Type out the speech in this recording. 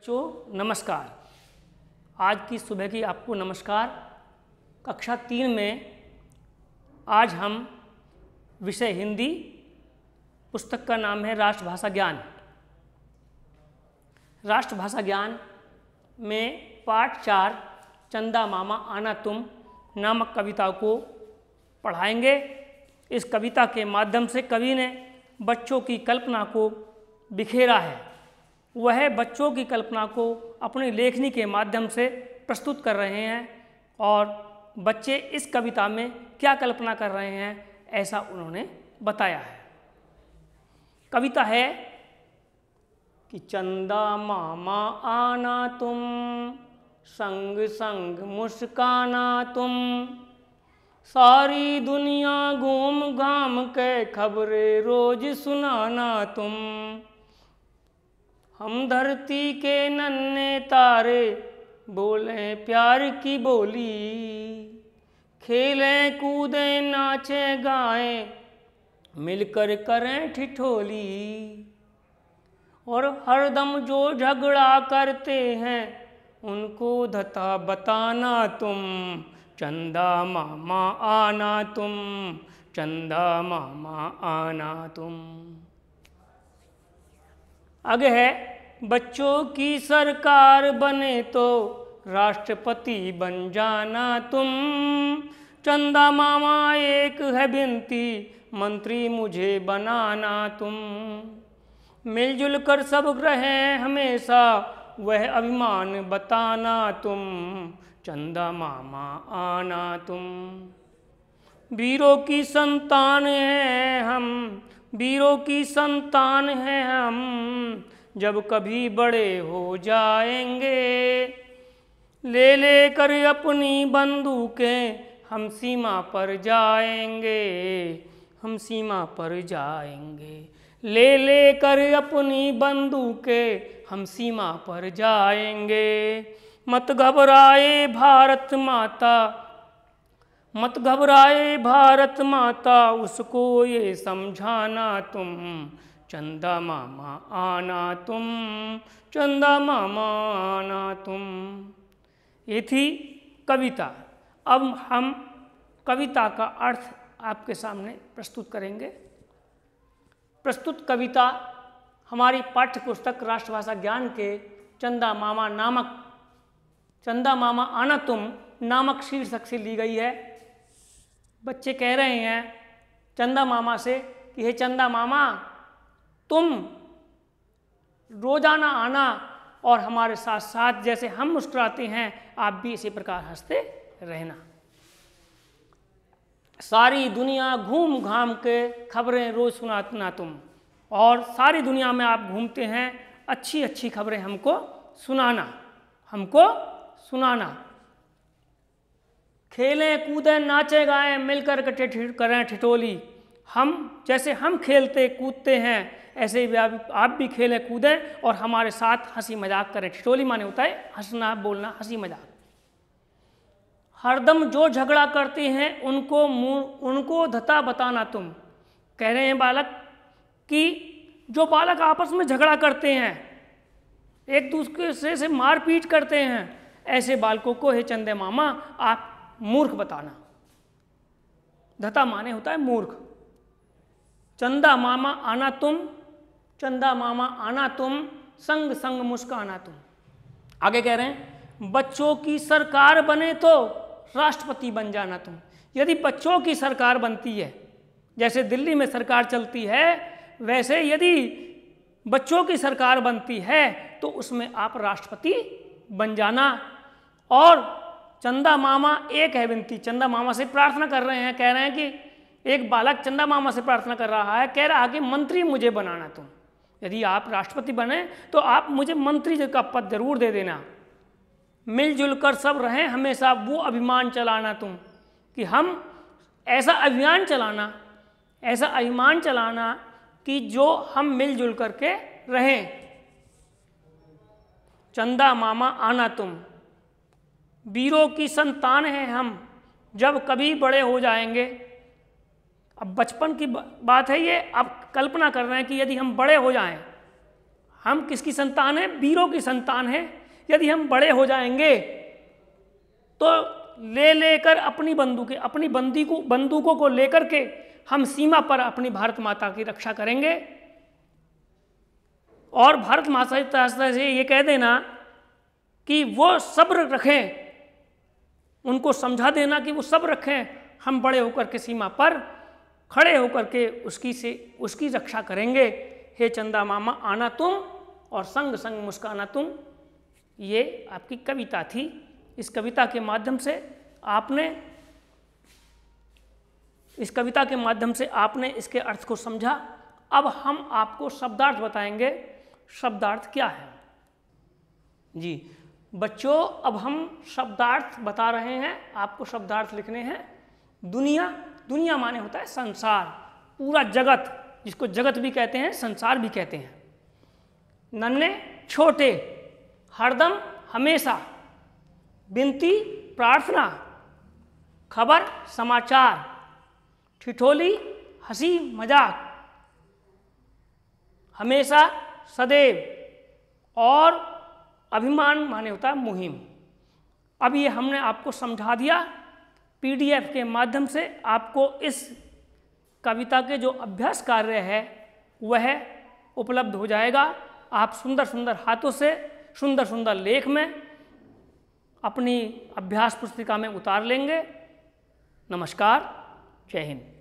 बच्चों नमस्कार। आज की सुबह की आपको नमस्कार। कक्षा 3 में आज हम विषय हिंदी, पुस्तक का नाम है राष्ट्रभाषा ज्ञान। राष्ट्रभाषा ज्ञान में पाठ 4 चंदा मामा आना तुम नामक कविता को पढ़ाएंगे। इस कविता के माध्यम से कवि ने बच्चों की कल्पना को बिखेरा है। वह बच्चों की कल्पना को अपनी लेखनी के माध्यम से प्रस्तुत कर रहे हैं और बच्चे इस कविता में क्या कल्पना कर रहे हैं ऐसा उन्होंने बताया है। कविता है कि चंदा मामा आना तुम, संग संग मुस्काना तुम, सारी दुनिया घूम घाम के खबरें रोज सुनाना तुम। हम धरती के नन्हे तारे बोलें प्यार की बोली, खेलें कूदें नाचें गाएं मिलकर करें ठिठोली। और हरदम जो झगड़ा करते हैं उनको धता बताना तुम, चंदा मामा आना तुम, चंदा मामा आना तुम। आगे है बच्चों की सरकार बने तो राष्ट्रपति बन जाना तुम, चंदा मामा एक है विनती मंत्री मुझे बनाना तुम। मिलजुल कर सब रहें हमेशा वह अभिमान बताना तुम, चंदा मामा आना तुम। वीरों की संतान हैं हम, वीरों की संतान हैं हम, जब कभी बड़े हो जाएंगे ले लेकर अपनी बंदूकें हम सीमा पर जाएंगे, हम सीमा पर जाएंगे। ले लेकर अपनी बंदूकें हम सीमा पर जाएंगे। मत घबराए भारत माता, मत घबराए भारत माता, उसको ये समझाना तुम, चंदा मामा आना तुम, चंदा मामा आना तुम। ये थी कविता। अब हम कविता का अर्थ आपके सामने प्रस्तुत करेंगे। प्रस्तुत कविता हमारी पाठ्य पुस्तक राष्ट्रभाषा ज्ञान के चंदा मामा आना तुम नामक शीर्षक से ली गई है। बच्चे कह रहे हैं चंदा मामा से कि हे चंदा मामा, तुम रोजाना आना और हमारे साथ साथ जैसे हम मुस्कुराते हैं आप भी इसी प्रकार हंसते रहना। सारी दुनिया घूम घाम के खबरें रोज सुनाना तुम, और सारी दुनिया में आप घूमते हैं, अच्छी अच्छी खबरें हमको सुनाना, हमको सुनाना। खेलें कूदें नाचे गाएं मिलकर करें ठिठोली। हम जैसे हम खेलते कूदते हैं ऐसे ही आप भी खेलें कूदें और हमारे साथ हंसी मजाक करें। ठिठोली माने होता है हंसना बोलना, हंसी मजाक। हरदम जो झगड़ा करते हैं उनको धता बताना तुम। कह रहे हैं बालक कि जो बालक आपस में झगड़ा करते हैं, एक दूसरे से मारपीट करते हैं, ऐसे बालकों को हे चंदे मामा आप मूर्ख बताना। धता माने होता है मूर्ख। चंदा मामा आना तुम, चंदा मामा आना तुम, संग संग मुस्काना तुम। आगे कह रहे हैं बच्चों की सरकार बने तो राष्ट्रपति बन जाना तुम। यदि बच्चों की सरकार बनती है, जैसे दिल्ली में सरकार चलती है, वैसे यदि बच्चों की सरकार बनती है तो उसमें आप राष्ट्रपति बन जाना। और चंदा मामा एक है विनती, चंदा मामा से प्रार्थना कर रहे हैं। कह रहे हैं कि एक बालक चंदा मामा से प्रार्थना कर रहा है, कह रहा है कि मंत्री मुझे बनाना तुम। यदि आप राष्ट्रपति बने तो आप मुझे मंत्री का पद जरूर दे देना। मिलजुल कर सब रहें हमेशा वो अभिमान चलाना तुम, कि हम ऐसा अभियान चलाना, ऐसा अभिमान चलाना कि जो हम मिलजुल करके रहें। चंदा मामा आना तुम, वीरों की संतान हैं हम, जब कभी बड़े हो जाएंगे। अब बचपन की बात है ये, अब कल्पना कर रहे हैं कि यदि हम बड़े हो जाएं, हम किसकी संतान हैं? वीरों की संतान हैं। यदि हम बड़े हो जाएंगे तो ले लेकर अपनी बंदूकों को लेकर के हम सीमा पर अपनी भारत माता की रक्षा करेंगे। और भारत माता से ये कह देना कि वो सब्र रखें, उनको समझा देना कि वो सब्र रखें, हम बड़े होकर के सीमा पर खड़े होकर के उसकी रक्षा करेंगे। हे चंदा मामा आना तुम और संग संग मुस्काना तुम। ये आपकी कविता थी। इस कविता के माध्यम से आपने इसके अर्थ को समझा। अब हम आपको शब्दार्थ बताएंगे। शब्दार्थ क्या है जी बच्चों? अब हम शब्दार्थ बता रहे हैं, आपको शब्दार्थ लिखने हैं। दुनिया माने होता है संसार, पूरा जगत, जिसको जगत भी कहते हैं, संसार भी कहते हैं। नन्हे छोटे, हरदम हमेशा, विनती प्रार्थना, खबर समाचार, ठिठोली हंसी मजाक, हमेशा सदैव, और अभिमान माने होता है मुहिम। अब ये हमने आपको समझा दिया। PDF के माध्यम से आपको इस कविता के जो अभ्यास कार्य है वह उपलब्ध हो जाएगा। आप सुंदर सुंदर हाथों से सुंदर सुंदर लेख में अपनी अभ्यास पुस्तिका में उतार लेंगे। नमस्कार, जय हिंद।